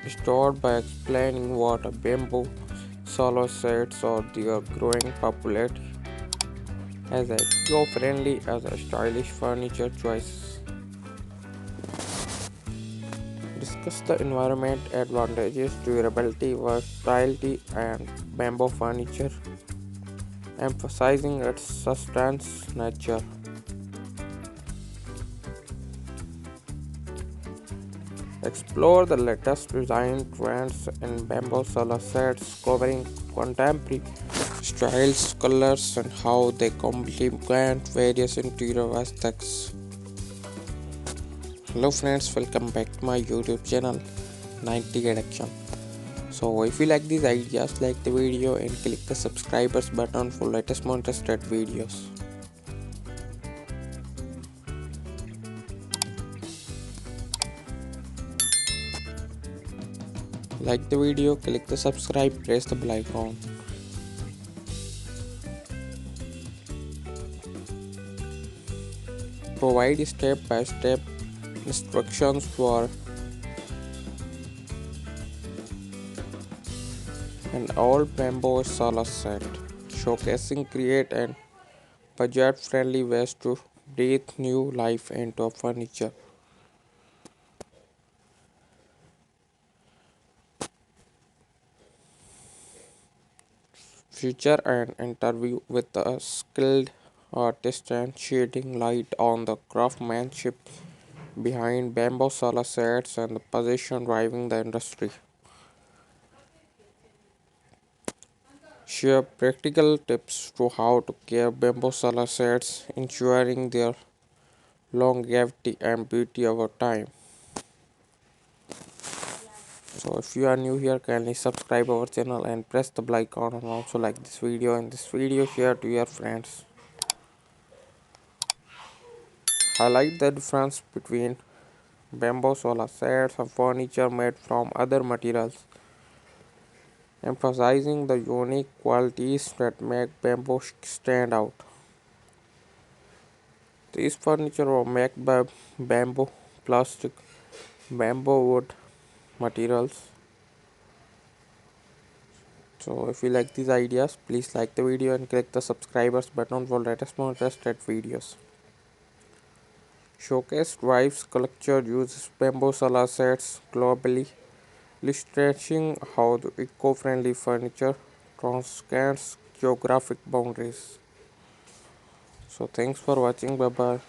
Start by explaining what a bamboo solo sets or their growing popularity as a eco-friendly as a stylish furniture choice. Discuss the environment advantages, durability, versatility, and bamboo furniture, emphasizing its sustainable nature. Explore the latest design trends in bamboo solo sets, covering contemporary styles, colors, and how they complement various interior aesthetics. Hello friends, welcome back to my YouTube channel 90 Action. So if you like these ideas, like the video and click the subscribers button for latest more interested videos. Like the video, click the subscribe, press the bell icon. Provide step-by-step instructions for an old bamboo sala set, showcasing create and budget-friendly ways to breathe new life into furniture. Feature an interview with a skilled artist and shedding light on the craftsmanship behind bamboo sala sets and the position driving the industry. Share practical tips to how to care bamboo sala sets, ensuring their longevity and beauty over time. So if you are new here, kindly subscribe our channel and press the bell icon and also like this video, and this video share to your friends. Highlight the difference between bamboo sola sets and furniture made from other materials, emphasizing the unique qualities that make bamboo stand out. These furniture were made by bamboo, plastic, bamboo wood materials. So if you like these ideas, please like the video and click the subscribers button for latest more interested videos. Showcase Drive's culture uses bamboo solar sets globally, illustrating how the eco-friendly furniture transcends geographic boundaries. So thanks for watching. Bye bye.